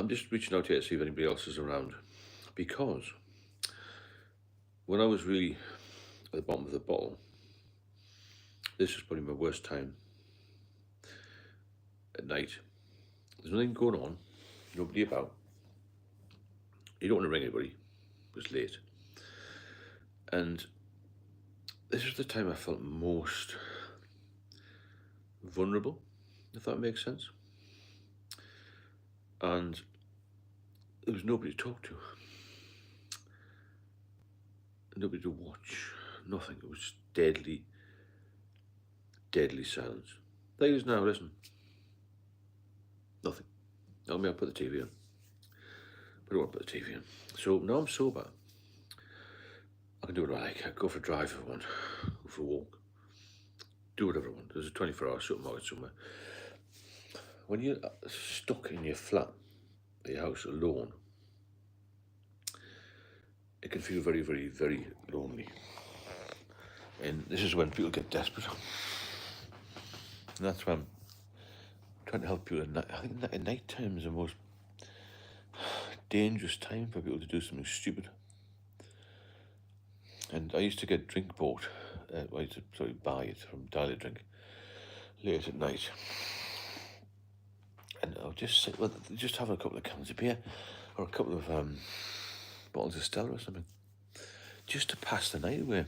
I'm just reaching out here to see if anybody else is around, because when I was really at the bottom of the bottle, this was probably my worst time at night. There's nothing going on, nobody about. You don't want to ring anybody. It was late. And this was the time I felt most vulnerable, if that makes sense. And there was nobody to talk to, nobody to watch, nothing. It was deadly, deadly silence. There it is now, listen. Nothing. I mean, I'll put the TV on. But I don't want to put the TV on. So now I'm sober. I can do what I like. I go for a drive if I want, go for a walk, do whatever I want. There's a 24-hour supermarket somewhere. When you're stuck in your flat, your house alone, it can feel very, very, very lonely. And this is when people get desperate. And that's when I'm trying to help people at night. I think at night time is the most dangerous time for people to do something stupid. And I used to get drink bought. I used to buy it from Daily Drink late at night. And I'll just sit with it, just have a couple of cans of beer or a couple of bottles of Stella or something, just to pass the night away.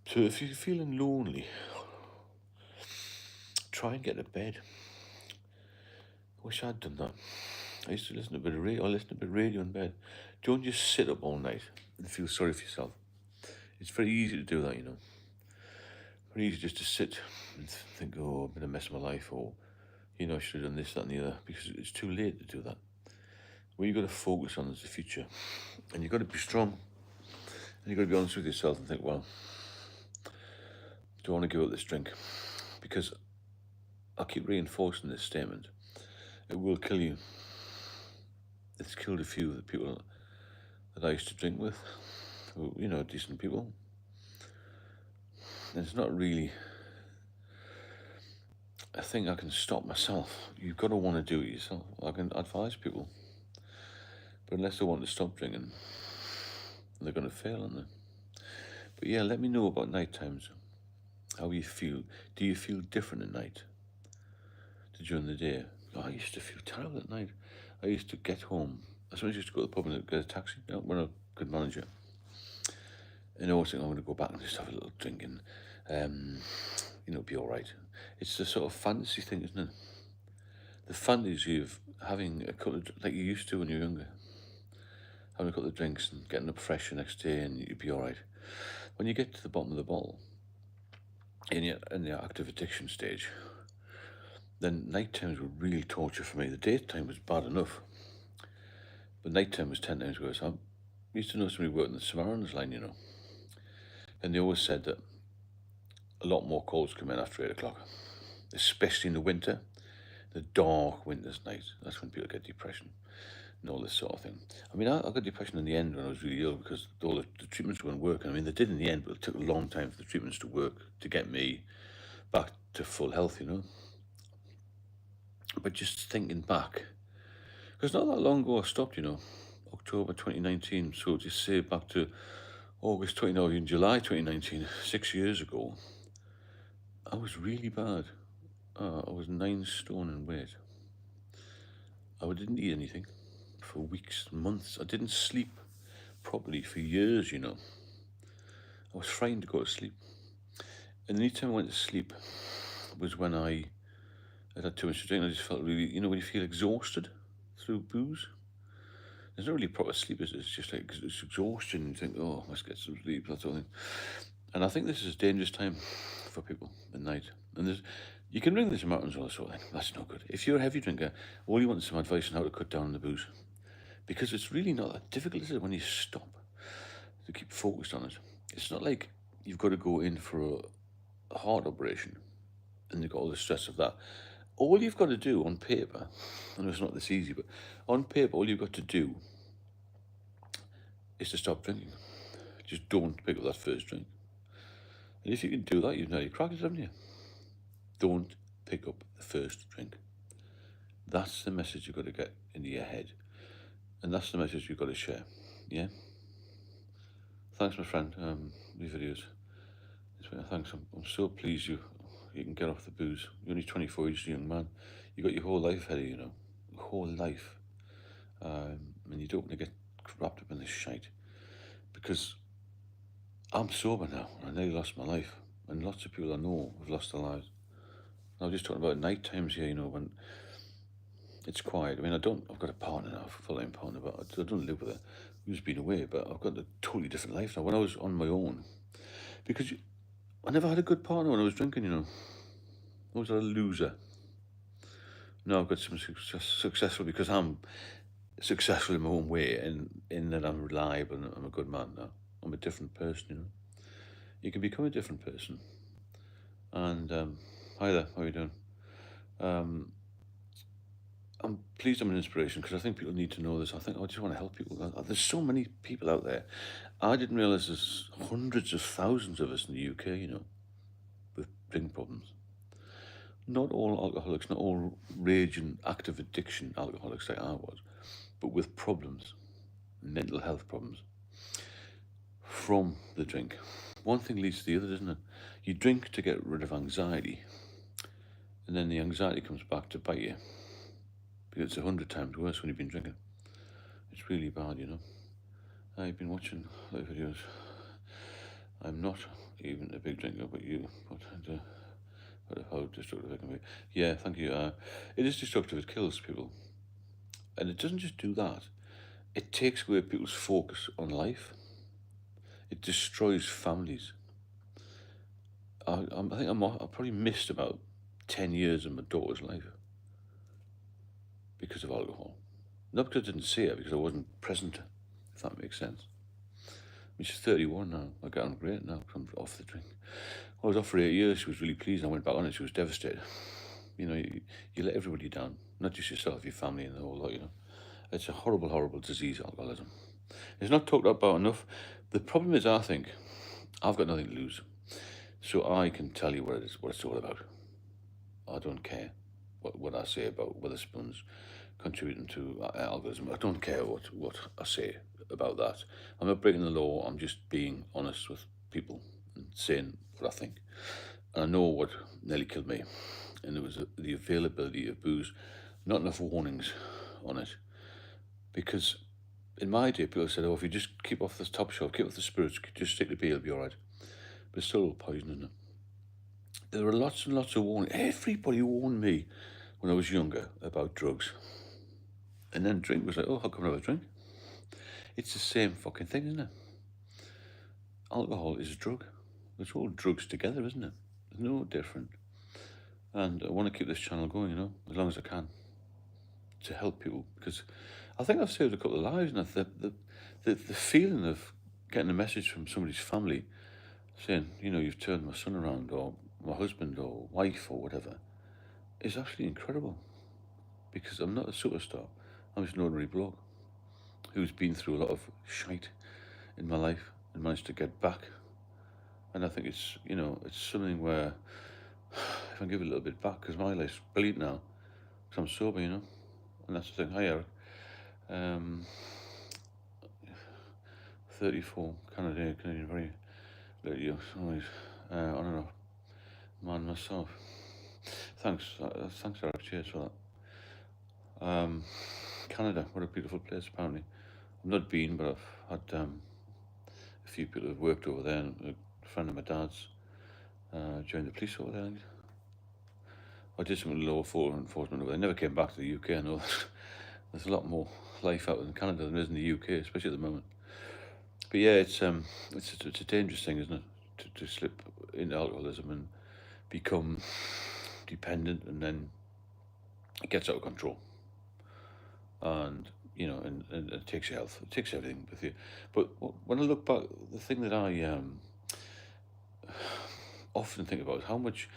So if you're feeling lonely, try and get to bed. I wish I'd done that. I used to listen to a bit of radio. I listened to a bit of radio in bed. Don't just sit up all night and feel sorry for yourself. It's very easy to do that, you know. Very easy just to sit and think, oh, I've been a mess of my life, or, you know, I should have done this, that, and the other, because it's too late to do that. What you've got to focus on is the future. And you've got to be strong. And you've got to be honest with yourself and think, well, do I want to give up this drink? Because I'll keep reinforcing this statement. It will kill you. It's killed a few of the people that I used to drink with, who, you know, decent people. And it's not really a thing I can stop myself. You've got to want to do it yourself. I can advise people. But unless they want to stop drinking, they're going to fail, aren't they? But yeah, let me know about night times. How you feel. Do you feel different at night to during the day? Oh, I used to feel terrible at night. I used to get home. I sometimes used to go to the pub and get a taxi. You know, when I'm a good manager. And I always think I'm going to go back and just have a little drink and, you know, be all right. It's the sort of fantasy thing, isn't it? The fantasy of having a couple of, like you used to when you were younger, having a couple of drinks and getting up fresh the next day and you'd be all right. When you get to the bottom of the bottle, in the active addiction stage, then night times were really torture for me. The daytime was bad enough, but night time was 10 times worse. I used to know somebody working the Samaritans line, you know, and they always said that a lot more calls come in after 8 o'clock, especially in the winter, the dark winter's night. That's when people get depression and all this sort of thing. I mean, I got depression in the end when I was really ill because all the treatments weren't working. I mean, they did in the end, but it took a long time for the treatments to work to get me back to full health, you know. But just thinking back, because not that long ago I stopped, you know, October 2019, so just say back to August 2019, July 2019, 6 years ago, I was really bad. I was 9 stone in weight. I didn't eat anything for weeks, months. I didn't sleep properly for years, you know. I was frightened to go to sleep. And the only time I went to sleep was when I had too much to drink. I just felt really, you know, when you feel exhausted through booze. There's not really proper sleep, is it? It's just like, it's exhaustion. You think, oh, I must get some sleep, that sort of thing. And I think this is a dangerous time for people at night. And you can ring the Samaritans all that sort of thing. That's no good. If you're a heavy drinker, all you want is some advice on how to cut down on the booze. Because it's really not that difficult, is it, when you stop to keep focused on it. It's not like you've got to go in for a heart operation and you've got all the stress of that. All you've got to do on paper, I know it's not this easy, but on paper, all you've got to do is to stop drinking. Just don't pick up that first drink. And if you can do that, you've nearly cracked it, haven't you? Don't pick up the first drink. That's the message you've got to get into your head. And that's the message you've got to share. Yeah? Thanks, my friend. These videos. Thanks. I'm so pleased you can get off the booze. You're only 24, you're just a young man. You got your whole life ahead of you, Your whole life. And you don't want to get wrapped up in this shite. Because I'm sober now. I nearly lost my life. And lots of people I know have lost their lives. I was just talking about night times here, when it's quiet. I mean, I've got a partner now, a full-time partner, but I don't live with her. Who's been away, but I've got a totally different life now. When I was on my own, because I never had a good partner when I was drinking, I was a loser. Now I've got some successful because I'm successful in my own way, and in that I'm reliable and I'm a good man now. I'm a different person, You can become a different person. And hi there, how are you doing? I'm pleased I'm an inspiration because I think people need to know this. I just want to help people. There's so many people out there. I didn't realize there's hundreds of thousands of us in the UK, with drink problems. Not all alcoholics, not all raging, active addiction alcoholics like I was, but with problems, mental health problems from the drink. One thing leads to the other, doesn't it? You drink to get rid of anxiety, and then the anxiety comes back to bite you because it's 100 times worse when you've been drinking. It's really bad, I've been watching live videos. I'm not even a big drinker, but how destructive it can be. Yeah, thank you. It is destructive. It kills people, and it doesn't just do that. It takes away people's focus on life. It destroys families. I think I probably missed about 10 years of my daughter's life because of alcohol. Not because I didn't see her, because I wasn't present, if that makes sense. She's 31 now. I get on great now because I'm off the drink. I was off for 8 years. She was really pleased. I went back on it. She was devastated. You let everybody down, not just yourself, your family, and the whole lot. It's a horrible, horrible disease, alcoholism. It's not talked about enough. The problem is, I think, I've got nothing to lose, so I can tell you what it's all about. I don't care what I say about Witherspoon's contributing to alcoholism. I don't care what I say about that. I'm not breaking the law. I'm just being honest with people and saying what I think. And I know what nearly killed me, and it was the availability of booze, not enough warnings on it. Because in my day, people said, "Oh, if you just keep off the top shelf, keep off the spirits, just stick to beer, you'll be all right." But it's still all poison, isn't it? There were lots and lots of warnings. Everybody warned me when I was younger about drugs. And then drink was like, "Oh, how come I have a drink?" It's the same fucking thing, isn't it? Alcohol is a drug. It's all drugs together, isn't it? It's no different. And I want to keep this channel going, as long as I can, to help people. Because I think I've saved a couple of lives, and the feeling of getting a message from somebody's family saying, "You've turned my son around, or my husband, or wife, or whatever," is actually incredible. Because I'm not a superstar. I'm just an ordinary bloke who's been through a lot of shite in my life and managed to get back. And I think it's something where if I give a little bit back, because my life's brilliant now, because I'm sober, and that's the thing. Hi, Eric. 34, Canadian, very little youth, always on and off, man myself. Thanks, Eric. Cheers for that. Canada, what a beautiful place. Apparently, I've not been, but I've had a few people who've worked over there. And a friend of my dad's joined the police over there. I did some law enforcement over there. I never came back to the UK. I know there's a lot more life out in Canada than there is in the UK, especially at the moment. But yeah, it's a dangerous thing, isn't it? To slip into alcoholism and become dependent, and then it gets out of control. And and it takes your health, it takes everything with you. But when I look back, the thing that I often think about is how much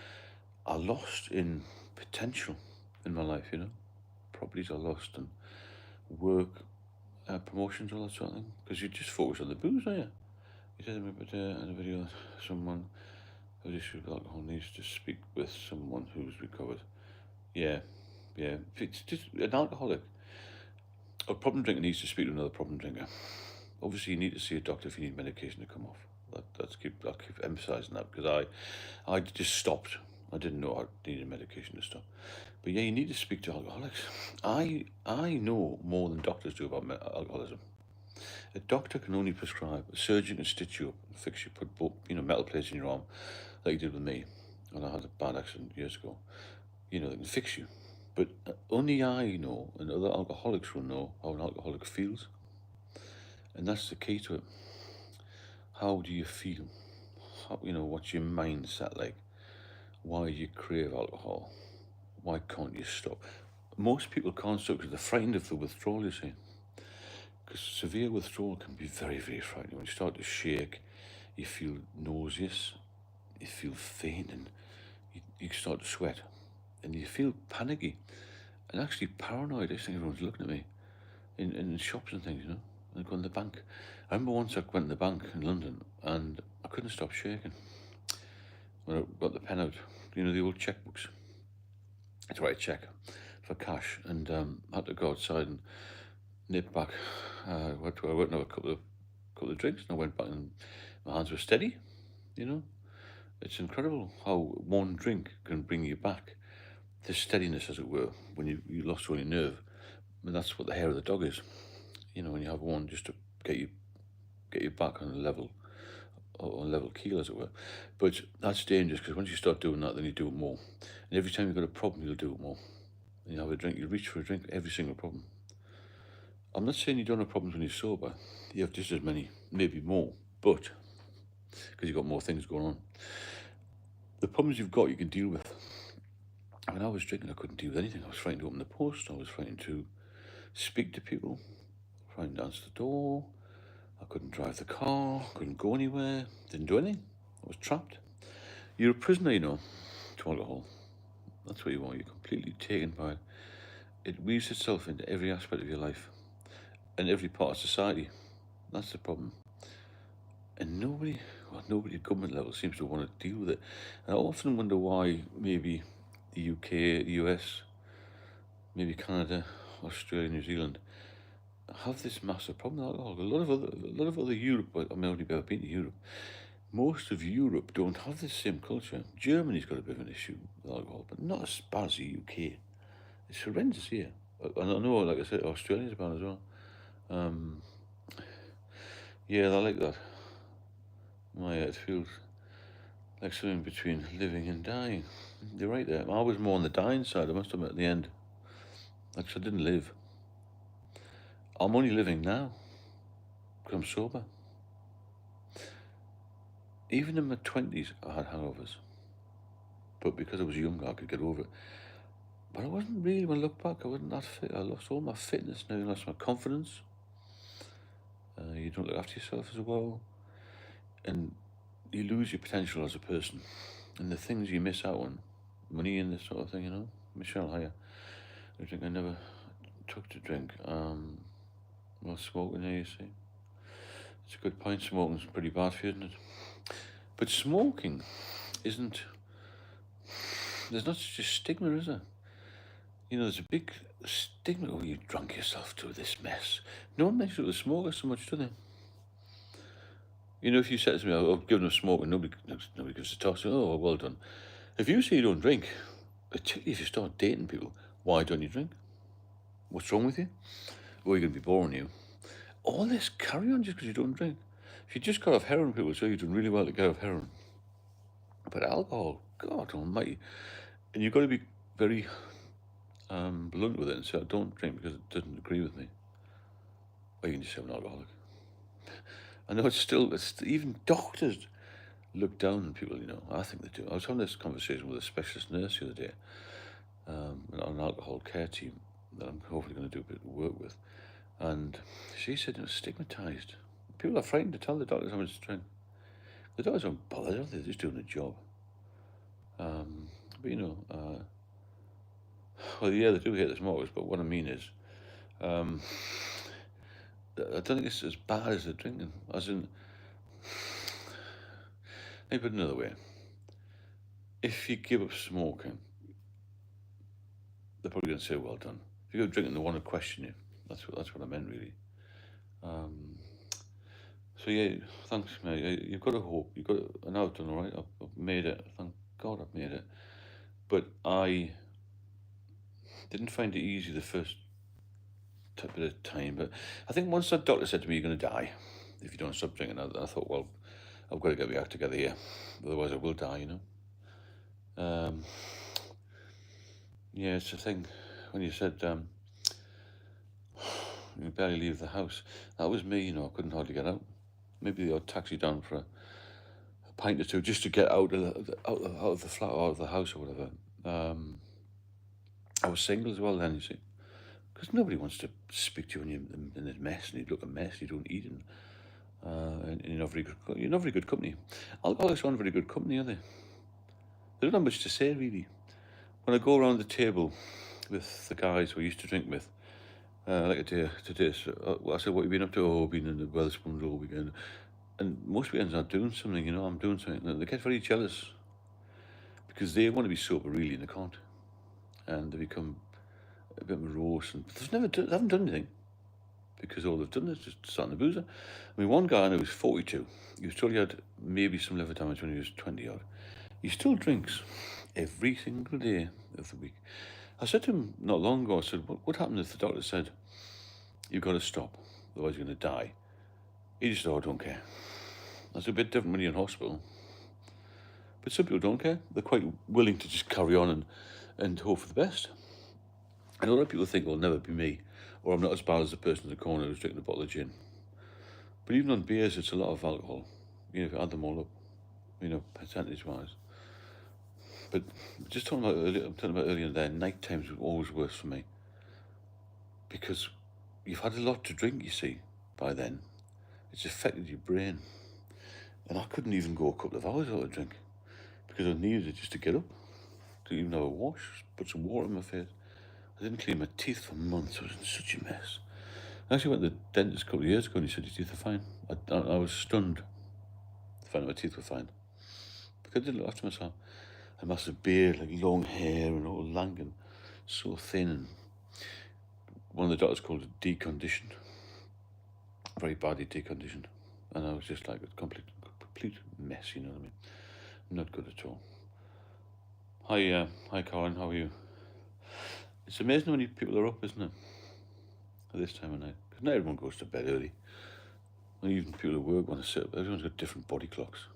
I lost in potential in my life. Properties I lost, and work, promotions, all that sort of thing. Because you just focus on the booze, don't you? You said in a video, someone who's issue with alcohol needs to speak with someone who's recovered. Yeah, Yeah, if it's just an alcoholic, a problem drinker needs to speak to another problem drinker. Obviously, you need to see a doctor if you need medication to come off. I'll keep emphasising that because I just stopped. I didn't know I needed medication to stop. But yeah, you need to speak to alcoholics. I know more than doctors do about alcoholism. A doctor can only prescribe. A surgeon can stitch you up and fix you, put metal plates in your arm, like he did with me when I had a bad accident years ago. They can fix you. But only I know, and other alcoholics will know how an alcoholic feels, and that's the key to it. How do you feel? What's your mindset like? Why do you crave alcohol? Why can't you stop? Most people can't stop because they're frightened of the withdrawal, you see. Because severe withdrawal can be very, very frightening. When you start to shake, you feel nauseous, you feel faint, and you start to sweat. And you feel panicky and actually paranoid. I think everyone's looking at me in shops and things, and I go in the bank. I remember once I went to the bank in London and I couldn't stop shaking. When I got the pen out, the old checkbooks, to write a check for cash, and I had to go outside and nip back. I went and have a couple of drinks, and I went back, and my hands were steady. It's incredible how one drink can bring you back to steadiness, as it were, when you lost all your nerve. And that's what the hair of the dog is. When you have one just to get you back on a level keel, as it were. But that's dangerous because once you start doing that, then you do it more. And every time you've got a problem, you'll do it more. And you have a drink, you reach for a drink, every single problem. I'm not saying you don't have problems when you're sober. You have just as many, maybe more, but because you've got more things going on. The problems you've got, you can deal with. When I was drinking, I couldn't deal with anything. I was frightened to open the post. I was frightened to speak to people. Frightened to answer the door. I couldn't drive the car. Couldn't go anywhere. Didn't do anything. I was trapped. You're a prisoner, to alcohol. That's what you are. You're completely taken by it. It weaves itself into every aspect of your life and every part of society. That's the problem. And nobody at government level seems to want to deal with it. And I often wonder why maybe the UK, US, maybe Canada, Australia, New Zealand have this massive problem with alcohol. A lot of other Europe, I mean, I've only ever been to Europe. Most of Europe don't have this same culture. Germany's got a bit of an issue with alcohol, but not as bad as the UK. It's horrendous here. And I know, like I said, Australia's bad as well. Yeah, I like that. It feels like something between living and dying. You're right there. I was more on the dying side, I must admit, at the end. Like, I didn't live. I'm only living now because I'm sober. Even in my 20s, I had hangovers. But because I was younger, I could get over it. But I wasn't really, when I look back, I wasn't that fit. I lost all my fitness now. I lost my confidence. You don't look after yourself as well. And you lose your potential as a person. And the things you miss out on, money and this sort of thing, Michelle Hire, I think I never took to drink. Well, smoking there, you see. It's a good point. Smoking's pretty bad for you, isn't it? But smoking isn't... There's not such a stigma, is there? There's a big stigma. Oh, you drunk yourself to this mess. No one makes it with smokers so much, do they? If you said to me, I've given up smoking, nobody gives a toss. Oh, well done. If you say you don't drink, particularly if you start dating people, why don't you drink? What's wrong with you? Oh, you're going to be boring, you. All this carry on just because you don't drink. If you just got off heroin, people say you're doing really well to get off heroin. But alcohol, God almighty. And you've got to be very blunt with it and say, I don't drink because it doesn't agree with me. Or you can just say I'm an alcoholic. I know it's even doctors look down on people, I think they do. I was having this conversation with a specialist nurse the other day on an alcohol care team that I'm hopefully going to do a bit of work with. And she said, stigmatised. People are frightened to tell the doctors how much to drink. The doctors aren't bothered, they're just doing a job. But well, yeah, they do hate the smokers, but what I mean is, I don't think it's as bad as the drinking. As in, let me put it another way. If you give up smoking, they're probably going to say, well done. If you go drinking, they want to question you. That's what I meant, really. So yeah, thanks, mate. You've got to hope. You've got to, and I've done all right. I've made it. Thank God I've made it. But I didn't find it easy the first bit of time. But I think once that doctor said to me, you're going to die if you don't stop drinking, I thought, well, I've got to get my act together here. Otherwise I will die, you know. Yeah, it's the thing. When you said you barely leave the house, that was me, you know. I couldn't hardly get out. Maybe the odd taxi down for a pint or two just to get out of the flat or out of the house or whatever. I was single as well then, you see, because nobody wants to speak to you when you're in a mess and you look a mess, you don't eat, and you're not very good company. Alcoholics aren't very good company, are they? They don't have much to say, really. When I go around the table with the guys who I used to drink with, like today, so, I said, what have you been up to? Oh, I've been in the Wetherspoons all weekend. And most weekends I'm doing something, you know, I'm doing something. And they get very jealous because they want to be sober, really, and they can't. And they become a bit morose. And they haven't done anything because all they've done is just start the boozer. I mean, one guy I know was 42. He was told he had maybe some liver damage when he was 20 odd. He still drinks every single day of the week. I said to him not long ago, I said, what happened if the doctor said, you've got to stop, otherwise you're going to die? He just said, oh, I don't care. That's a bit different when you're in hospital. But some people don't care. They're quite willing to just carry on and hope for the best. And a lot of people think, well, it'll never be me, or I'm not as bad as the person in the corner who's drinking a bottle of gin. But even on beers, it's a lot of alcohol, you know, if you add them all up, you know, percentage-wise. But just talking about earlier there, night times were always worse for me. Because you've had a lot to drink, you see, by then. It's affected your brain. And I couldn't even go a couple of hours without a drink. Because I needed it just to get up. To even have a wash, put some water in my face. I didn't clean my teeth for months. I was in such a mess. I actually went to the dentist a couple of years ago and he said, your teeth are fine. I was stunned to find out my teeth were fine. Because I didn't look after myself. A massive beard, like long hair and all lank and so thin. And one of the doctors called it deconditioned. Very badly deconditioned. And I was just like a complete mess, you know what I mean? Not good at all. Hi, Colin, how are you? It's amazing how many people are up, isn't it? At this time of night. Because not everyone goes to bed early. And even people at work want to sit up. Everyone's got different body clocks.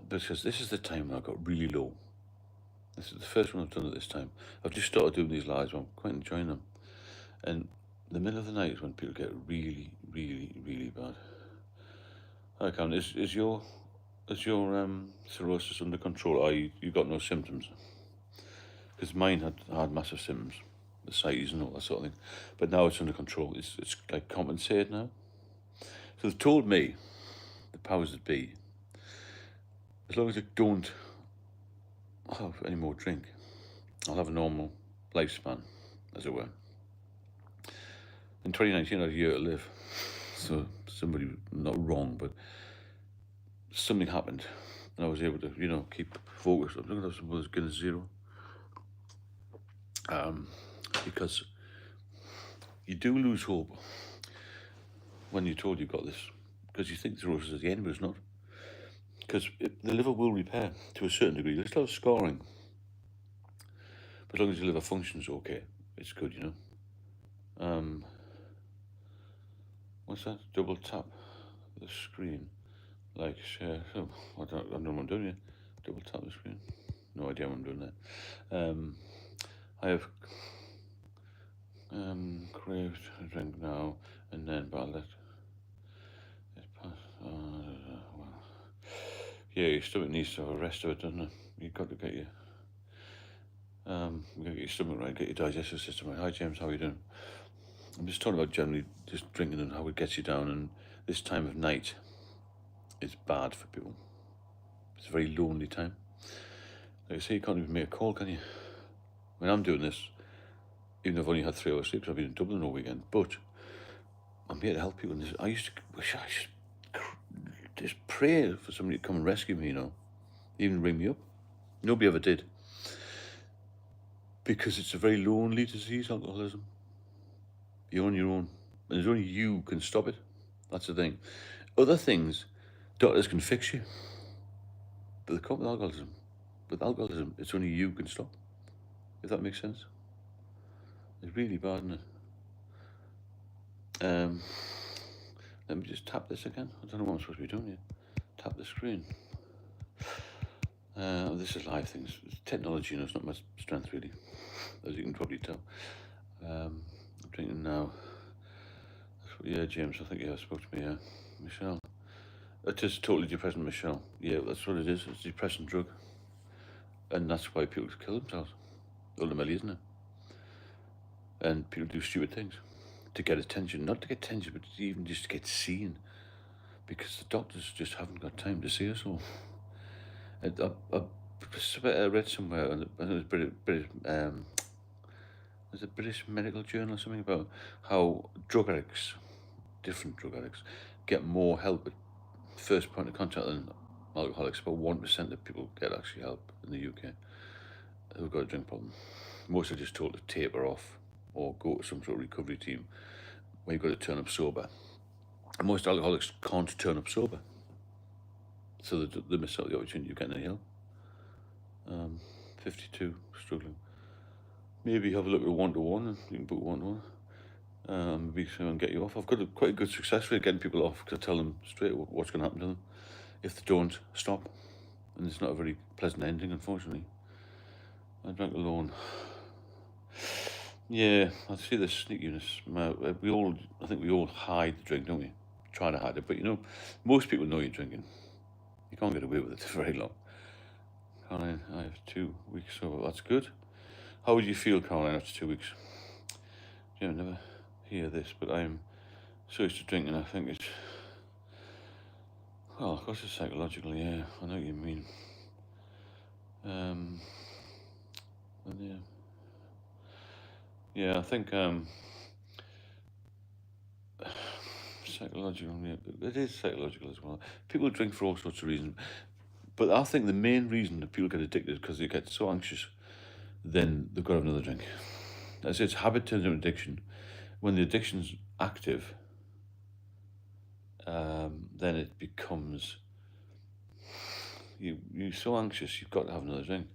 Because this is the time when I got really low. This is the first one I've done at this time. I've just started doing these lives, I'm quite enjoying them. And the middle of the night is when people get really, really, really bad. Hi, Colin, is your cirrhosis under control? Or you got no symptoms? Because mine had massive symptoms, ascites and all that sort of thing. But now it's under control. It's like compensated now. So they've told me, the powers that be, as long as I don't have any more drink, I'll have a normal lifespan, as it were. In 2019, I had a year to live. So somebody, not wrong, but something happened. And I was able to, you know, keep focused. I'm going to have some of those Guinness Zero. Because you do lose hope when you're told you've got this. Because you think cirrhosis is the end, but it's not. Because the liver will repair to a certain degree. There's a lot of scarring. But as long as your liver functions okay, it's good, you know. What's that? Double tap the screen. Like, share. Oh, I don't know what I'm doing here. Double tap the screen. No idea what I'm doing there. I have craved a drink now and then, but I'll let it pass. Well, yeah, your stomach needs to have a rest of it, doesn't it? You've got to get your get your stomach right, get your digestive system right. Hi James, how are you doing? I'm just talking about generally just drinking and how it gets you down, and this time of night is bad for people. It's a very lonely time. Like I say, you can't even make a call, can you? I mean, I'm doing this, even though I've only had 3 hours sleep because I've been in Dublin all weekend, but I'm here to help people. And I used to wish I just pray for somebody to come and rescue me, you know, even ring me up. Nobody ever did. because it's a very lonely disease, alcoholism. You're on your own. And there's only you can stop it. That's the thing. Other things, doctors can fix you. But the problem with alcoholism, it's only you can stop. If that makes sense. It's really bad, isn't it? Let me just tap this again. I don't know what I'm supposed to be doing here. Tap the screen. This is live things. It's technology, it's not my strength really, as you can probably tell. I'm drinking now. Yeah, James, I think I spoke to me, Michelle. It is totally depressing, Michelle. Yeah, that's what it is. It's a depressing drug. And that's why people kill themselves. Ultimately, isn't it? And people do stupid things to get attention. Not to get attention, but even just to get seen. Because the doctors just haven't got time to see us all. I read somewhere, and it was a British medical journal or something, about how drug addicts, different drug addicts, get more help at first point of contact than alcoholics. About 1% of people get actually help in the UK who've got a drink problem. Most are just told to taper off or go to some sort of recovery team where you've got to turn up sober. And most alcoholics can't turn up sober, so they miss out the opportunity of getting any help. 52, struggling. Maybe have a look at one-to-one, and you can book one-to-one. Maybe someone get you off. I've got quite a good success rate getting people off, because I tell them straight what's going to happen to them if they don't stop. And it's not a very pleasant ending, unfortunately. I drank alone. Yeah, I see the sneakiness. I think we all hide the drink, don't we? Try to hide it, but most people know you're drinking. You can't get away with it for very long. Caroline, I have 2 weeks sober. That's good. How would you feel, Caroline, after 2 weeks? I never hear this, but I'm so used to drinking. I think it's, well, of course it's psychological. Yeah, I know what you mean. And yeah, I think psychological. Yeah, it is psychological as well. People drink for all sorts of reasons, but I think the main reason that people get addicted is because they get so anxious, then they've got to have another drink. As it's habit turns into addiction. When the addiction's active, then it becomes, you're so anxious, you've got to have another drink,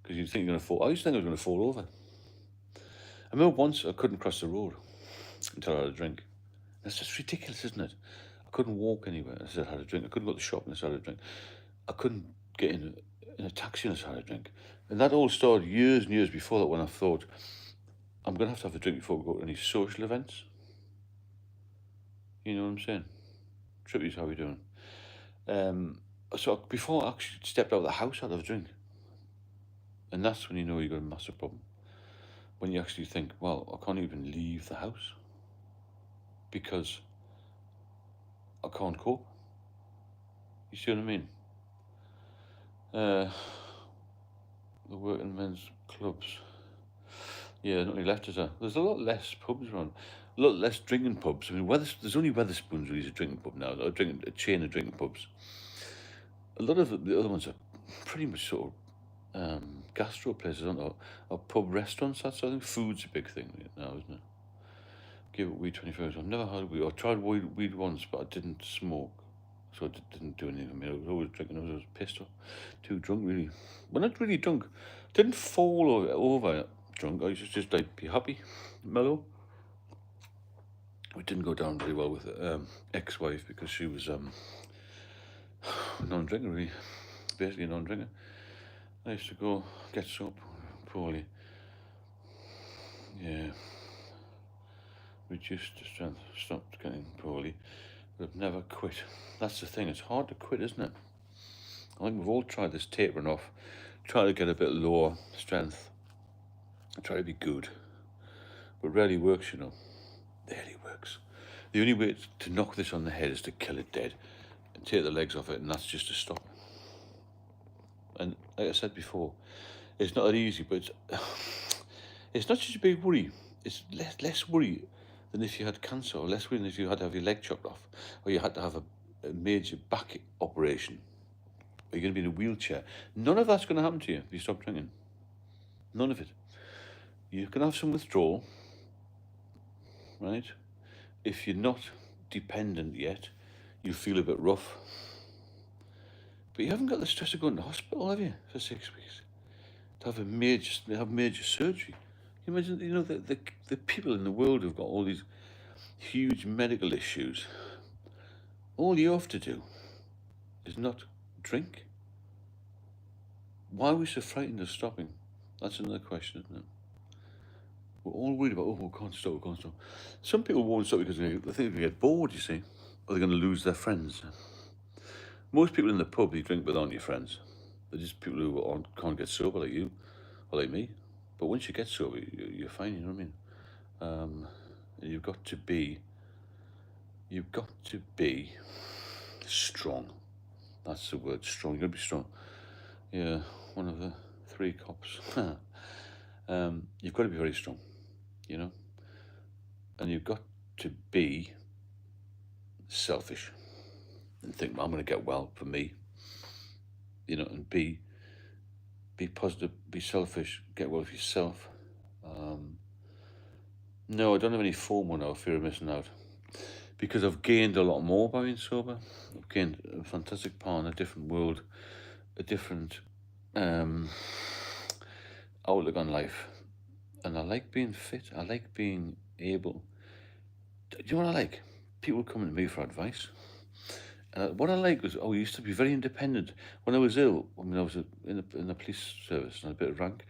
because you think you're going to fall. I used to think I was going to fall over. I remember once I couldn't cross the road until I had a drink. That's just ridiculous, isn't it? I couldn't walk anywhere unless I had a drink. I couldn't go to the shop unless I had a drink. I couldn't get in a taxi unless I had a drink. And that all started years and years before that, when I thought, I'm going to have a drink before we go to any social events. You know what I'm saying? Trippy's, how are we doing? So before I actually stepped out of the house, I'd have a drink. And that's when you know you've got a massive problem. When you actually think, well, I can't even leave the house because I can't cope. You see what I mean? The working men's clubs. Yeah, not really left, is there? There's a lot less pubs around. A lot less drinking pubs. I mean, there's only Wetherspoons really is a drinking pub now. A chain of drinking pubs. A lot of the other ones are pretty much sort of gastro places, aren't they? Or pub restaurants, that sort of thing. Food's a big thing now, isn't it? Give it weed 21st. I've never had weed. I tried weed once, but I didn't smoke, so I didn't do anything. I mean, I was always drinking. I was pissed off, too drunk, really. Well, not really drunk. Didn't fall over drunk. I was just like be happy, mellow. It didn't go down very well with ex-wife, because she was a non-drinker, really. Basically a non-drinker. I used to go get soap poorly. Yeah. Reduced the strength, stopped getting poorly, but I've never quit. That's the thing, it's hard to quit, isn't it? I think we've all tried this tapering off, try to get a bit lower strength, try to be good, but rarely works, Rarely works. The only way to knock this on the head is to kill it dead and take the legs off it, and that's just to stop. And like I said before, it's not that easy, but it's not just a big worry. It's less worry than if you had cancer, or less worry than if you had to have your leg chopped off, or you had to have a major back operation, or you're going to be in a wheelchair. None of that's going to happen to you if you stop drinking. None of it. You can have some withdrawal, right? If you're not dependent yet, you feel a bit rough. But you haven't got the stress of going to hospital, have you, for 6 weeks? To have major surgery. You imagine, the people in the world who've got all these huge medical issues. All you have to do is not drink. Why are we so frightened of stopping? That's another question, isn't it? We're all worried about, we can't stop, we can't stop. Some people won't stop because they think they're going to get bored, you see, or they're going to lose their friends. Most people in the pub, you drink with aren't your friends. They're just people who can't get sober like you, or like me. But once you get sober, you're fine, you know what I mean? You've got to be strong. That's the word, strong. You've got to be strong. Yeah, one of the 3 cops. You've got to be very strong, you know? And you've got to be selfish and think, I'm going to get well for me, you know, and be positive, be selfish, get well for yourself. No, I don't have any FOMO now, fear of missing out, because I've gained a lot more by being sober. I've gained a fantastic partner, a different world, a different outlook on life. And I like being fit. I like being able. Do you know what I like? People coming to me for advice. What I like was, I used to be very independent. When I was ill, I was in the police service and had a bit of rank,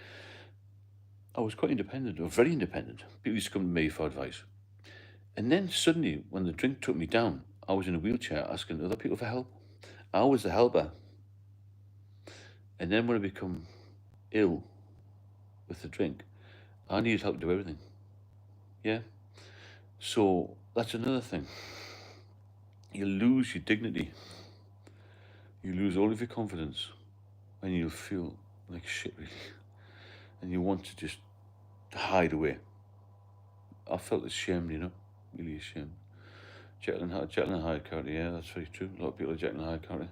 I was quite independent, or very independent. People used to come to me for advice. And then suddenly, when the drink took me down, I was in a wheelchair asking other people for help. I was the helper. And then when I become ill with the drink, I needed help to do everything. Yeah? So that's another thing. You lose your dignity. You lose all of your confidence. And you'll feel like shit, really. And you want to just hide away. I felt ashamed, you know, really ashamed. Jekyll and Hyde character, yeah, that's very true. A lot of people are Jekyll and Hyde character.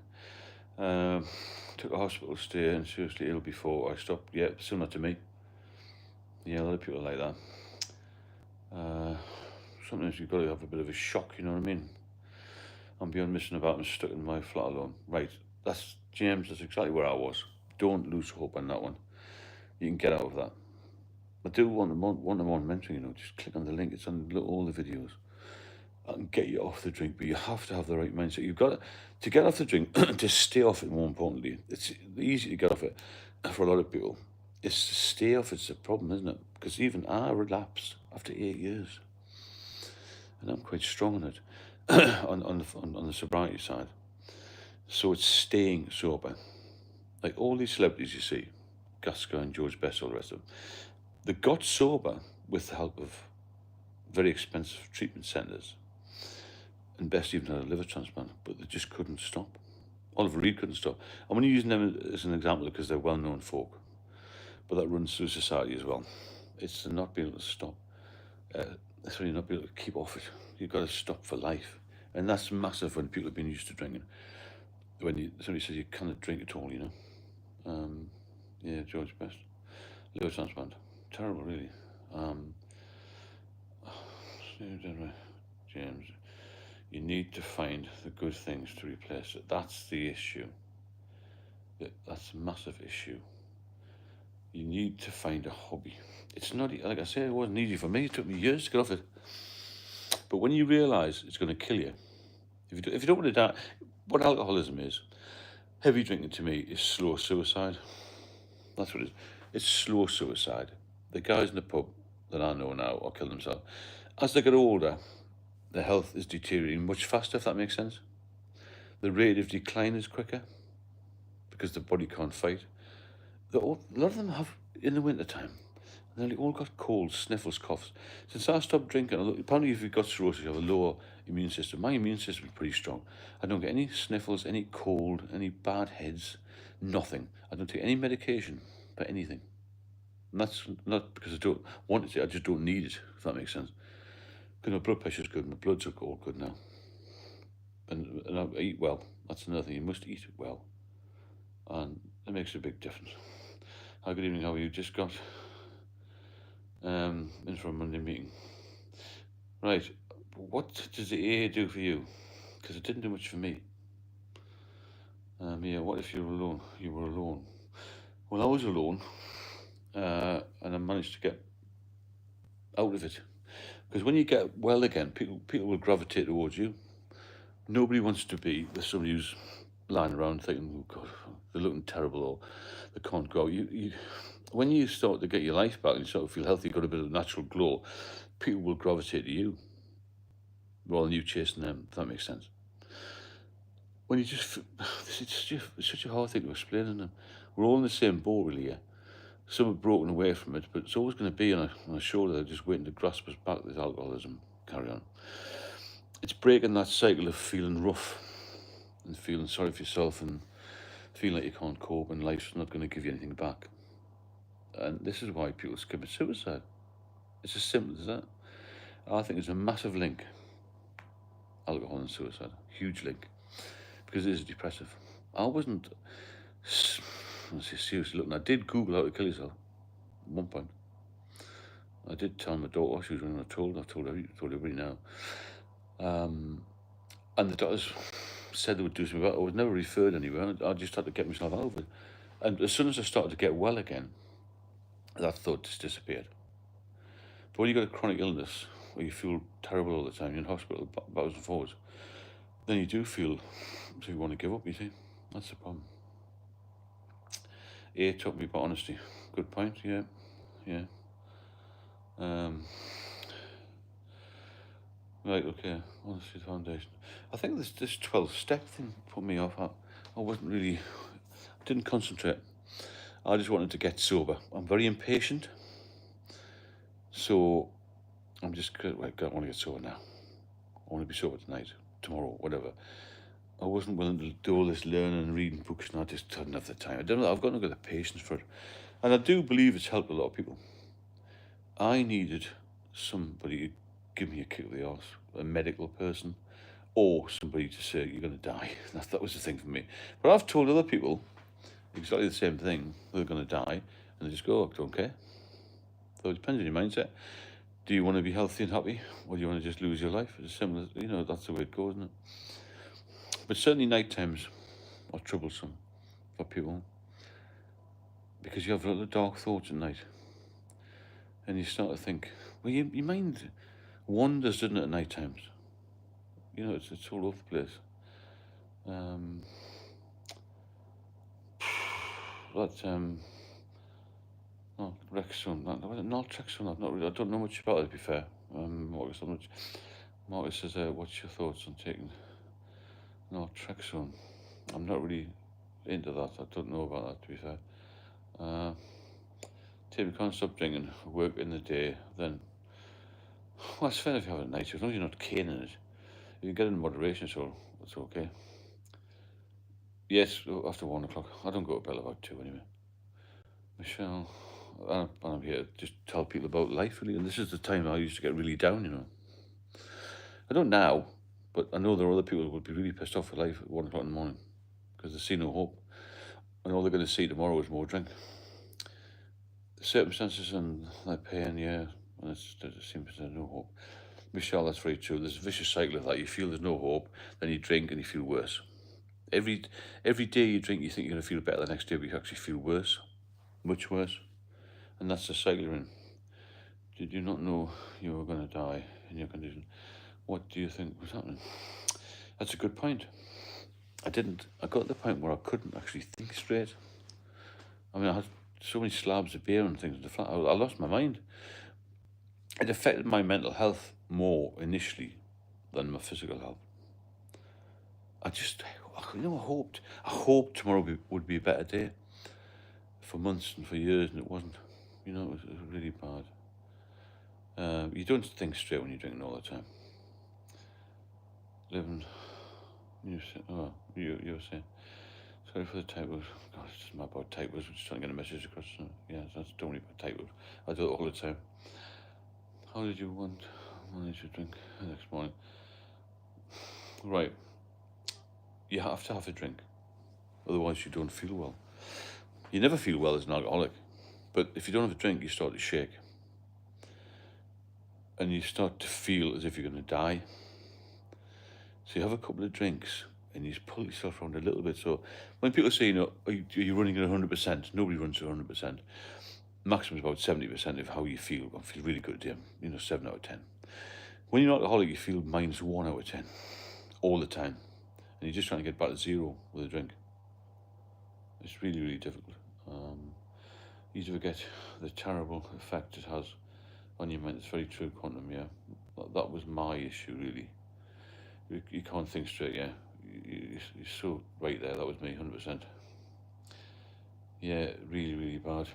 Took a hospital stay and seriously ill before I stopped. Yeah, similar to me. Yeah, a lot of people are like that. Sometimes you've got to have a bit of a shock, you know what I mean? I'm beyond missing about and stuck in my flat alone. Right, that's James, that's exactly where I was. Don't lose hope on that one. You can get out of that. I do want one-on-one mentoring, you know, just click on the link, it's on all the videos. I can get you off the drink, but you have to have the right mindset. You've got to get off the drink, to stay off it, more importantly. It's easy to get off it for a lot of people. It's to stay off it's a problem, isn't it? Because even I relapsed after 8 years. And I'm quite strong on it, on the sobriety side. So it's staying sober. Like all these celebrities you see, Gaska and George Best, all the rest of them, they got sober with the help of very expensive treatment centres. And Best even had a liver transplant, but they just couldn't stop. Oliver Reed couldn't stop. I'm only using them as an example because they're well-known folk. But that runs through society as well. It's not being able to stop. It's really not being able to keep off it. You've got to stop for life. And that's massive when people have been used to drinking. When somebody says you cannot drink at all, you know. Yeah, George Best. Liver transplant. Terrible, really. James, you need to find the good things to replace it. That's the issue. That's a massive issue. You need to find a hobby. It's not, like I say, it wasn't easy for me. It took me years to get off it. But when you realise it's going to kill you, if you don't want to die, what alcoholism is, heavy drinking to me is slow suicide. That's what it is. It's slow suicide. The guys in the pub that I know now are killing themselves. As they get older, their health is deteriorating much faster, if that makes sense. The rate of decline is quicker because the body can't fight. A lot of them have, in the winter time, nearly all got colds, sniffles, coughs. Since I stopped drinking, apparently if you've got cirrhosis, you have a lower immune system. My immune system is pretty strong. I don't get any sniffles, any cold, any bad heads, nothing. I don't take any medication for anything. And that's not because I don't want it to, I just don't need it, if that makes sense. Because my blood pressure's good, my blood's all good now. And I eat well. That's another thing, you must eat well. And it makes a big difference. Hi, good evening, how are you? Just got in for a Monday meeting. Right, what does the AA do for you? Because it didn't do much for me. Yeah, what if you were alone? You were alone. Well, I was alone, and I managed to get out of it. Because when you get well again, people will gravitate towards you. Nobody wants to be with somebody who's lying around thinking, "Oh God, they're looking terrible," or they can't go. When you start to get your life back and you start to feel healthy, you've got a bit of natural glow, people will gravitate to you rather than you chasing them. If that makes sense. When you just, it's such a hard thing to explain to them. We're all in the same boat, really. Yeah. Some have broken away from it, but it's always going to be on a shoulder. They're just waiting to grasp us back. This alcoholism, carry on. It's breaking that cycle of feeling rough and feeling sorry for yourself and feeling like you can't cope and life's not going to give you anything back. And this is why people commit suicide. It's as simple as that. I think there's a massive link, alcohol and suicide, huge link, because it is depressive. I wasn't seriously looking. I did Google how to kill yourself at one point. I did tell my daughter. She was when I told everybody now. And the doctors said they would do something about it. I was never referred anywhere. I just had to get myself out of it. And as soon as I started to get well again, that thought just disappeared. But when you've got a chronic illness where you feel terrible all the time, you're in hospital backwards and forwards, then you do feel so you want to give up, you see. That's the problem. A taught me about honesty. Good point, yeah. Right, okay. Honesty foundation. I think this 12-step thing put me off. I wasn't really, I didn't concentrate. I just wanted to get sober. I'm very impatient. So I'm just, I want to get sober now. I want to be sober tonight, tomorrow, whatever. I wasn't willing to do all this learning and reading books, and I just didn't have the time. I don't know, I've got the patience for it. And I do believe it's helped a lot of people. I needed somebody to give me a kick of the arse, a medical person, or somebody to say, you're going to die. That was the thing for me. But I've told other people exactly the same thing. They're going to die, and they just go, I don't care. So it depends on your mindset. Do you want to be healthy and happy, or do you want to just lose your life? It's simple as, that's the way it goes, isn't it? But certainly night times are troublesome for people because you have a lot of dark thoughts at night. And you start to think, well, your mind wanders, doesn't it, at night times? It's all over the place. Notrexone. Naltrexone. I don't know much about it, to be fair. Marcus says, what's your thoughts on taking Naltrexone? I'm not really into that. I don't know about that, to be fair. Tim, you can't stop drinking, work in the day, then... Well, it's fair if you have it at night, as long as you're not caning it. You can get it in moderation, so it's okay. Yes, after 1 o'clock. I don't go to bed about 2 anyway. Michelle, and I'm here to just tell people about life, really, and this is the time I used to get really down, I don't now, but I know there are other people who would be really pissed off with life at 1 o'clock in the morning because they see no hope, and all they're going to see tomorrow is more drink. The circumstances and that pain, yeah, and there seems there's no hope. Michelle, that's very true. There's a vicious cycle of that. You feel there's no hope, then you drink and you feel worse. Every day you drink, you think you're going to feel better the next day, but you actually feel worse, much worse. And that's the cycle you're in. Did you not know you were going to die in your condition? What do you think was happening? That's a good point. I didn't. I got to the point where I couldn't actually think straight. I mean, I had so many slabs of beer and things in the flat. I lost my mind. It affected my mental health more initially than my physical health. I hoped tomorrow would be a better day. For months and for years, and it wasn't. It was really bad. You don't think straight when you're drinking all the time. Living, you were saying, sorry for the typos. God, it's just not about typos. We're just trying to get a message across. Yeah, don't worry about typos. I do it all the time. How did you manage to drink the next morning? Right. You have to have a drink. Otherwise you don't feel well. You never feel well as an alcoholic. But if you don't have a drink, you start to shake. and you start to feel as if you're going to die. So you have a couple of drinks and you just pull yourself around a little bit. So when people say, are you running at 100%? Nobody runs at 100%. Maximum is about 70% of how you feel. I feel really good, 7 out of 10. When you're an alcoholic, you feel minus 1 out of 10 all the time. And you're just trying to get back to 0 with a drink. It's really, really difficult. You forget the terrible effect it has on your mind. It's very true, Quantum, yeah. That was my issue, really. You can't think straight, yeah. You're so right there, that was me, 100%. Yeah, really, really bad.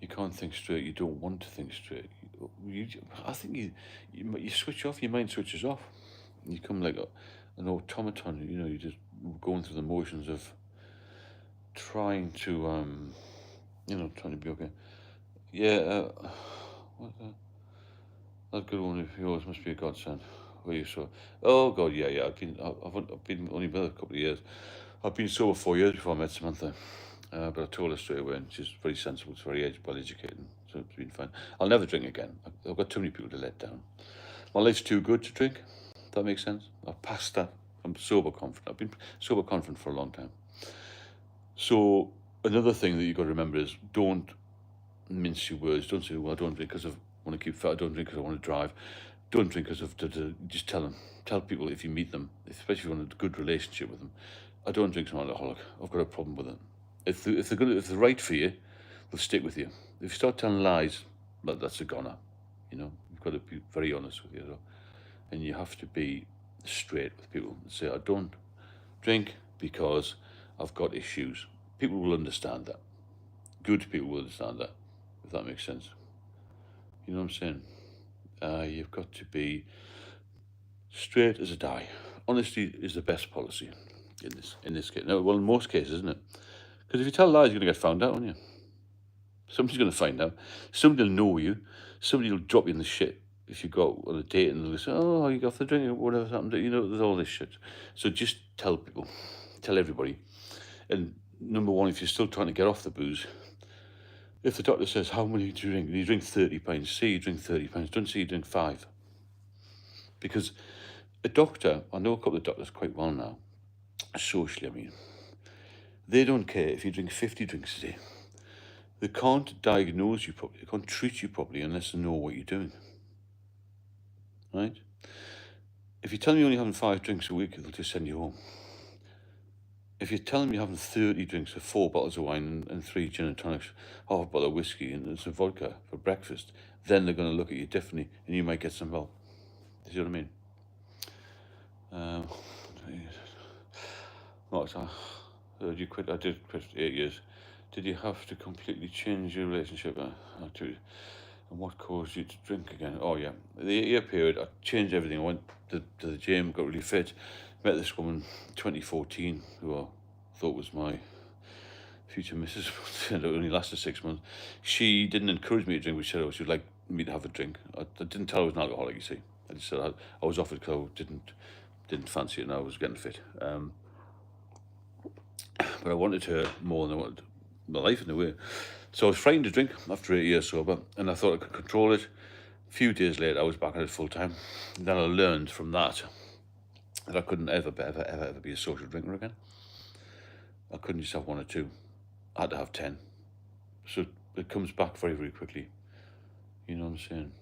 You can't think straight, you don't want to think straight. I think you switch off, your mind switches off. You come like an automaton, you're just going through the motions of trying to, trying to be okay. Yeah, that good one of yours must be a godsend. Where you so? Oh God, yeah. I've been only been a couple of years. I've been sober 4 years before I met Samantha, but I told her straight away, and she's very sensible. She's very well educated, so it's been fine. I'll never drink again. I've got too many people to let down. My life's too good to drink. If that makes sense. I've passed that. I'm sober confident. I've been sober confident for a long time. So another thing that you've got to remember is don't mince your words. Don't say, well, I don't drink because I want to keep fit. I don't drink because I want to drive. Don't drink because of just tell them. Tell people if you meet them, especially if you want a good relationship with them. I don't drink, so I'm an alcoholic. I've got a problem with it. If they're right for you, they'll stick with you. If you start telling lies, that's a goner. You've got to be very honest with you, and you have to be straight with people and say, I don't drink because I've got issues. People will understand that. Good people will understand that, if that makes sense. You know what I'm saying? You've got to be straight as a die. Honesty is the best policy in this case. No, well, in most cases, isn't it? Because if you tell lies, you're going to get found out, aren't you? Somebody's going to find out. Somebody will know you. Somebody will drop you in the shit if you go on a date and they'll say, oh, you got the drink or whatever's happened. There's all this shit. So just tell people. Tell everybody. And number one, if you're still trying to get off the booze, if the doctor says, how many do you drink? You drink 30 pints. Say you drink 30 pints. Don't say you drink 5. Because a doctor, I know a couple of doctors quite well now, socially, I mean, they don't care if you drink 50 drinks a day. They can't diagnose you properly. They can't treat you properly unless they know what you're doing. Right? If you tell them you're only having 5 drinks a week, they'll just send you home. If you tell them you're having 30 drinks, or 4 bottles of wine and 3 gin and tonics, half a bottle of whiskey and some vodka for breakfast, then they're going to look at you differently and you might get some help. You see what I mean? Mark, I did quit 8 years. Did you have to completely change your relationship to, and what caused you to drink again? Oh yeah, the 8-year period, I changed everything. I went to the gym, got really fit, met this woman 2014 who I thought was my future missus. It only lasted 6 months. She didn't encourage me to drink, but she said, she'd like me to have a drink. I didn't tell her I was an alcoholic, you see. I just said I was offered because I didn't fancy it and I was getting fit. But I wanted her more than I wanted my life in a way. So I was frightened to drink after 8 years sober, and I thought I could control it. A few days later, I was back at it full time. And then I learned from that I couldn't ever be a social drinker again. I couldn't just have 1 or 2. I had to have 10. So it comes back very, very quickly. You know what I'm saying?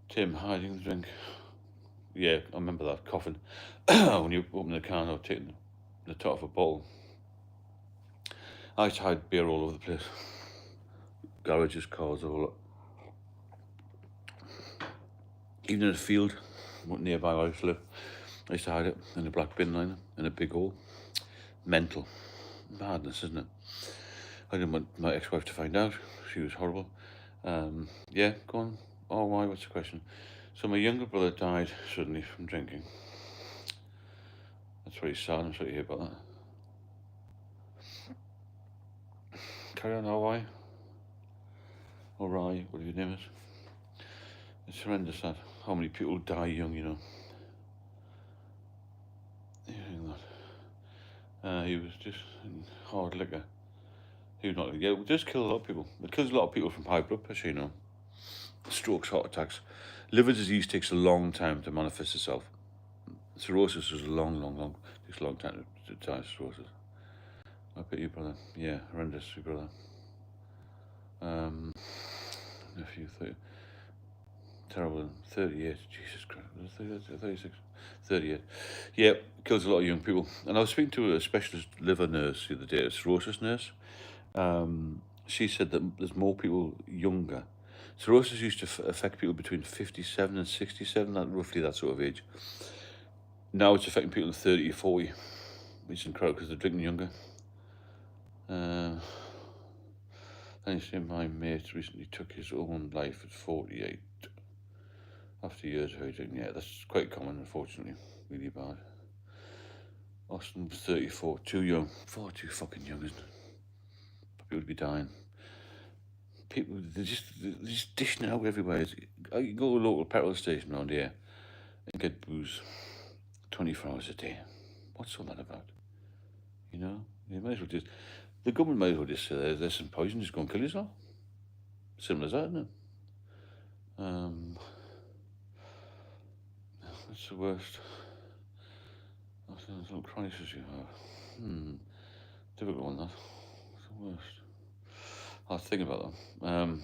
Tim, hiding the drink. Yeah, I remember that, coughing. When you open the can or taking the top of a bottle. I used to hide beer all over the place. Garages, cars, all that. Even in a field nearby where I used to live, I used to hide it in a black bin liner in a big hole. Mental. Madness, isn't it? I didn't want my ex-wife to find out. She was horrible. Yeah, go on. Oh, why? What's the question? So my younger brother died suddenly from drinking. That's very sad. I'm sorry to hear about that. Carry on, why? Or Rye, whatever your name is. It's horrendous that how many people die young, you know. Hearing that. He was just in hard liquor. Who not? Yeah, it does kill a lot of people. It kills a lot of people from high blood pressure, you know. Strokes, heart attacks. Liver disease takes a long time to manifest itself. Cirrhosis is long. Takes a long time to die cirrhosis. I bet you, brother. Yeah, horrendous, your brother. Nephew, terrible. 38. Jesus Christ. 36. 38. Yeah, kills a lot of young people. And I was speaking to a specialist liver nurse the other day, a cirrhosis nurse. She said that there's more people younger. Cirrhosis used to affect people between 57 and 67, roughly that sort of age. Now it's affecting people in 30 or 40, which is incredible because they're drinking younger. And you see, my mate recently took his own life at 48 after years of drinking. Yeah, that's quite common, unfortunately. Really bad. Austin was 34, too young. Far too fucking young, isn't it? People would be dying. People, they're just dishing it out everywhere. You go to a local petrol station around here and get booze 24 hours a day. What's all that about? You know? You might as well just... The government might as well just say there's some poison, just go and kill yourself. Simple as that, isn't it? That's the worst. That's a little crisis you have. Difficult one, that. What's the worst? I was thinking about that.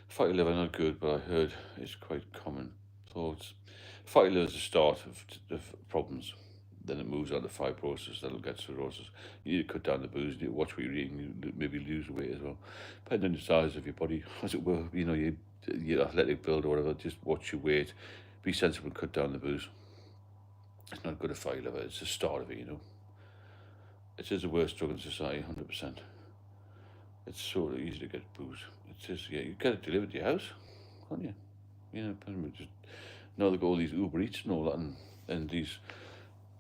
Fatty liver, not good, but I heard it's quite common. Thoughts. Fatty liver is the start of problems. Then it moves on to fibrosis, that'll get cirrhosis. You need to cut down the booze, you need to watch what you're eating, you maybe lose weight as well. Depending on the size of your body, as it were, you know, your athletic build or whatever, just watch your weight, be sensible, cut down the booze. It's not good at fatty liver, it's the start of it, you know. It is the worst drug in society, 100%. It's so easy to get booze. It's just, yeah, you get it delivered to your house, can't you? You know, just, now they've got all these Uber Eats and all that, and these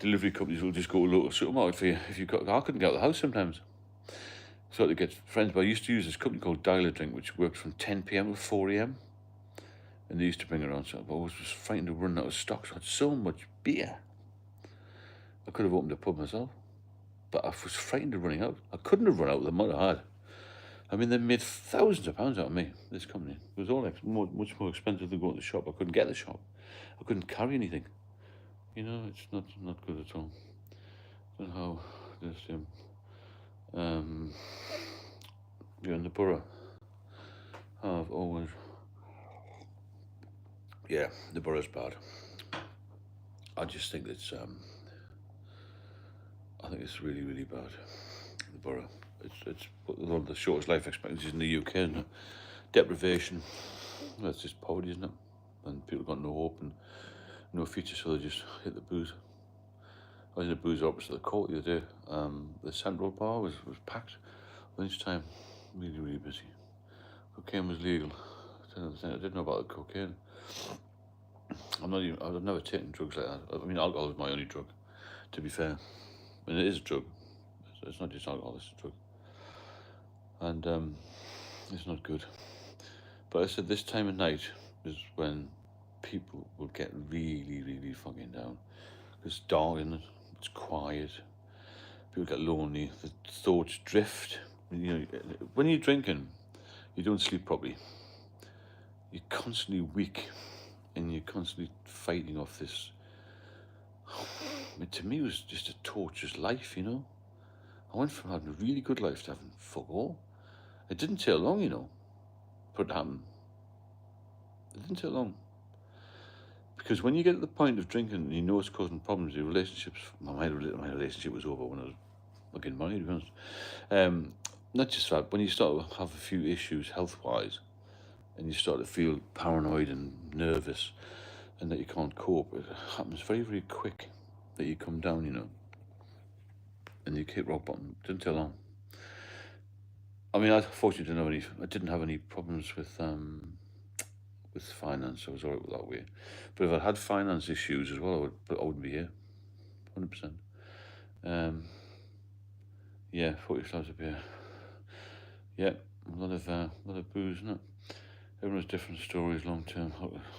delivery companies will just go to a local supermarket for you. If you got, I couldn't get out of the house sometimes. So to get friends, but I used to use this company called Dial a Drink, which worked from 10 p.m. to 4 a.m. And they used to bring it around, so I was just frightened of running out of stock. So I had so much beer. I could have opened a pub myself, but I was frightened of running out. I couldn't have run out with the money I had. I mean, they made thousands of pounds out of me, this company. It was all much more expensive than going to the shop. I couldn't get the shop. I couldn't carry anything. You know, it's not good at all. I don't know how this, you're in the burough. I've always... Yeah, the borough's bad. I just think it's, I think it's really, really bad, the borough. It's one of the shortest life expectancies in the UK, isn't it? Deprivation, that's just poverty, isn't it? And people got no hope and no future, so they just hit the booze. I was in a booze opposite the court the other day. The Central Bar was packed. Lunchtime, really, really busy. Cocaine was legal. I didn't know about the cocaine. I've never taken drugs like that. I mean, alcohol is my only drug, to be fair. I mean, it is a drug. It's not just alcohol, it's a drug. And it's not good. But I said this time of night is when people will get really, really fucking down. It's dark, isn't it? It's quiet. People get lonely. The thoughts drift. You know, when you're drinking, you don't sleep properly. You're constantly weak, and you're constantly fighting off this. I mean, to me, it was just a torturous life, you know. I went from having a really good life to having fuck all. It didn't take long, you know, for it to happen. It didn't take long. Because when you get to the point of drinking and you know it's causing problems, your relationships... My relationship was over when I was fucking married, to be honest. Not just that, when you start to have a few issues health-wise, and you start to feel paranoid and nervous, and that you can't cope, it happens very, very quick that you come down, you know, and you hit rock bottom. It didn't take long. I mean, I fortunately didn't have any problems with finance. I was alright with that way. But if I had finance issues as well, I wouldn't be here, 100%. Yeah, 40 slabs of beer. Yeah, a lot of booze, isn't it? Everyone has different stories, long term.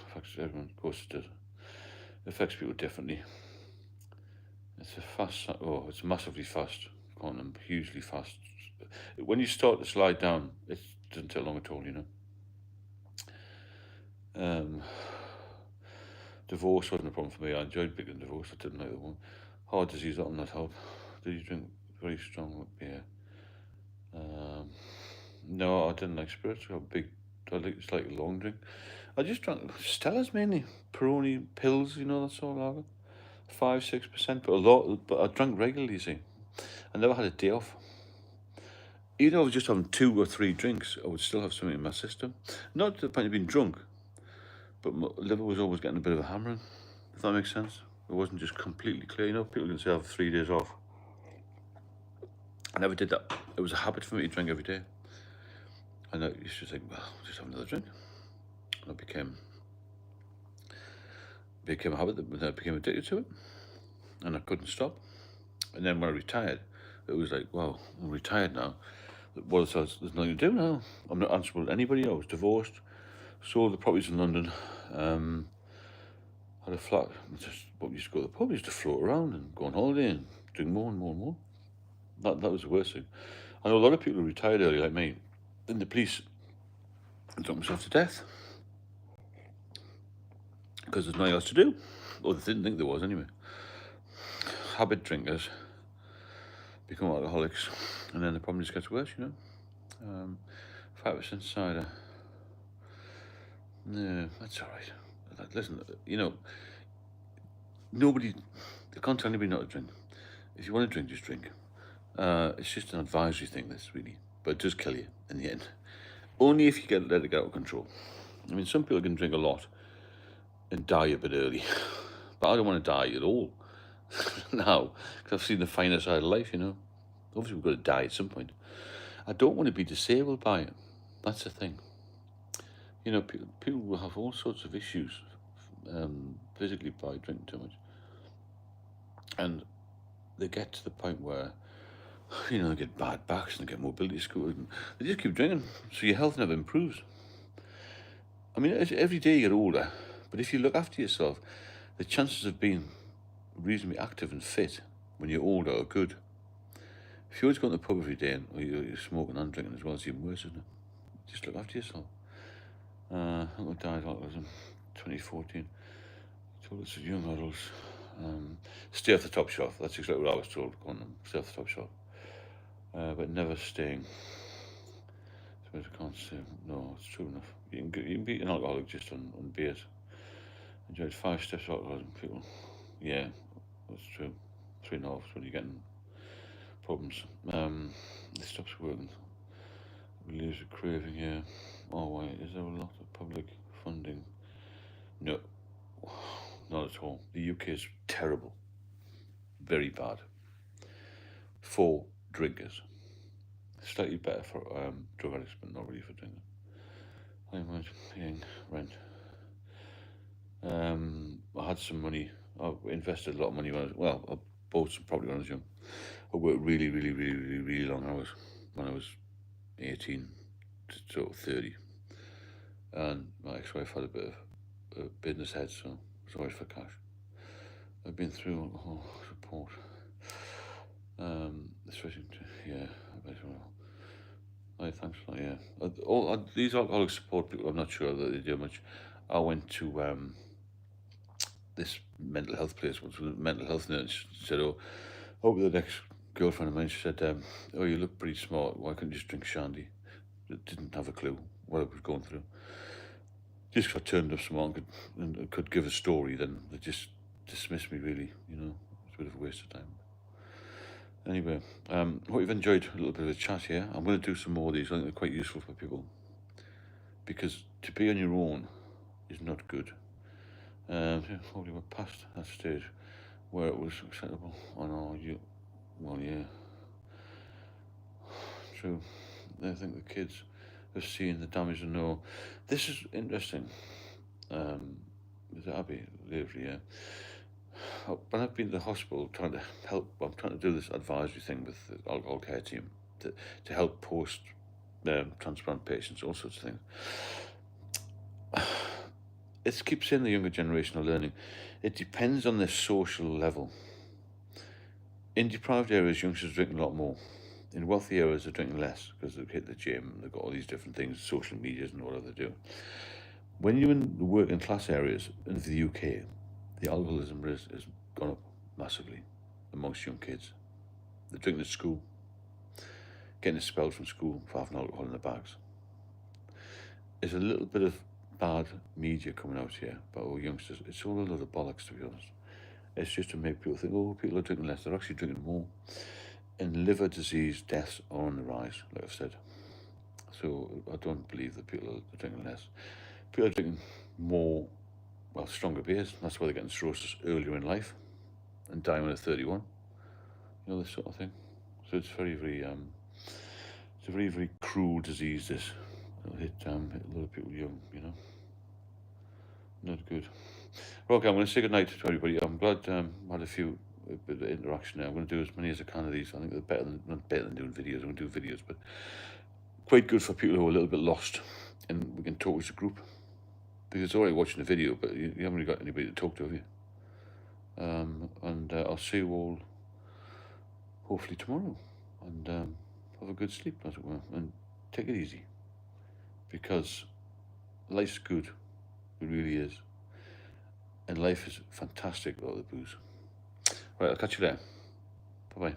Affects everyone, of course it does. It affects people differently. It's a fast, it's massively fast, quantum, hugely fast when you start to slide down, it doesn't take long at all, you know. Divorce wasn't a problem for me. I enjoyed being divorced. I didn't like the one. Heart disease, that will not help. Did you drink very strong beer? No, I didn't like spirits. I like it's like a long drink. I just drank Stella's mainly. Peroni pills, you know, that sort of lager. 5-6%, but a lot. But I drank regularly, you see. I never had a day off. Even though I was just having 2 or 3 drinks, I would still have something in my system. Not to the point of being drunk, but my liver was always getting a bit of a hammering, if that makes sense. It wasn't just completely clear. You know, people can say I have 3 days off. I never did that. It was a habit for me to drink every day. And I used to think, well, I'll just have another drink. And it became a habit that I became addicted to it. And I couldn't stop. And then when I retired, it was like, well, I'm retired now. Well, there's nothing to do now. I'm not answerable to anybody. I was divorced, sold the properties in London, had a flat. But we used to go to the pub, we used to float around and go on holiday and drink more and more and more. That was the worst thing. I know a lot of people who retired early, like me, in the police, drank themselves to death because there's nothing else to do. Or they didn't think there was anyway. Habit drinkers become alcoholics, and then the problem just gets worse, you know. 5% cider. No, that's all right. Listen, you know, they can't tell anybody not to drink. If you want to drink, just drink. It's just an advisory thing, this really, but it does kill you in the end. Only if you let it get out of control. I mean, some people can drink a lot and die a bit early, but I don't want to die at all now, because I've seen the finer side of life, you know. Obviously, we've got to die at some point. I don't want to be disabled by it. That's the thing. You know, people will have all sorts of issues physically by drinking too much. And they get to the point where, you know, they get bad backs and they get mobility scooters. And they just keep drinking, so your health never improves. I mean, every day you get older, but if you look after yourself, the chances of being reasonably active and fit when you're older are good. If you're always going to the pub every day and you're smoking and drinking as well, it's even worse, isn't it? Just look after yourself. Uncle died of alcoholism, 2014. Told us as young adults, stay off the top shelf. That's exactly what I was told. Go on, stay off the top shelf. But never staying. So I can't say, no, it's true enough. You can be an alcoholic just on beers. Enjoyed 5 steps of alcoholism, people. Yeah, that's true. 3.5 when you're getting problems. It stops working. We lose a craving, yeah. Oh, wait, is there a lot of public funding? No, not at all. The UK is terrible. Very bad. For drinkers. Slightly better for drug addicts, but not really for drinkers. How much paying rent? I had some money. I invested a lot of money I bought some property when I was young. I worked really, really, really, really, really long hours when I was 18 to sort of 30. And my ex-wife had a bit of a business head, so it was always for cash. I've been through support. Especially, yeah, thanks for that, yeah. These alcoholic support people, I'm not sure that they do much. I went to this mental health place once with a mental health nurse. She said, with the next girlfriend of mine, she said, you look pretty smart, why couldn't you just drink shandy? I didn't have a clue what I was going through. Just if I turned up someone and could give a story, then they just dismissed me, really, you know. It's a bit of a waste of time. Anyway, hope you've enjoyed a little bit of a chat here. I'm going to do some more of these. I think they're quite useful for people, because to be on your own is not good. Hopefully we're past that stage where it was acceptable. Yeah, true. I think the kids have seen the damage and know. This is interesting. Is it Abby? Lavery, yeah. When I've been to the hospital trying to help, I'm trying to do this advisory thing with the alcohol care team to help post transplant patients, all sorts of things. It keeps saying the younger generation are learning. It depends on their social level. In deprived areas, youngsters drink a lot more. In wealthy areas, they're drinking less because they've hit the gym, they've got all these different things, social medias and whatever they do. When you're in the working class areas in the UK, the alcoholism risk has gone up massively amongst young kids. They're drinking at school, getting expelled from school for having alcohol in their bags. There's a little bit of bad media coming out here about our youngsters. It's all a lot of bollocks, to be honest. It's just to make people think, oh, people are drinking less. They're actually drinking more. And liver disease deaths are on the rise, like I've said. So I don't believe that people are drinking less. People are drinking more, well, stronger beers. That's why they're getting cirrhosis earlier in life and dying when they're 31. You know, this sort of thing. So it's very, very, it's a very, very cruel disease, this. It'll hit a lot of people young, you know. Not good. Okay, I'm going to say goodnight to everybody. I'm glad I had a bit of interaction there. I'm going to do as many as I can of these. I think they're better than, not better than doing videos. I'm going to do videos, but quite good for people who are a little bit lost, and we can talk as a group. Because it's already watching the video, but you haven't really got anybody to talk to, have you? And I'll see you all hopefully tomorrow, and have a good sleep, as it were, and take it easy, because life's good, it really is, and life is fantastic without the booze. Right, I'll catch you there. Bye-bye.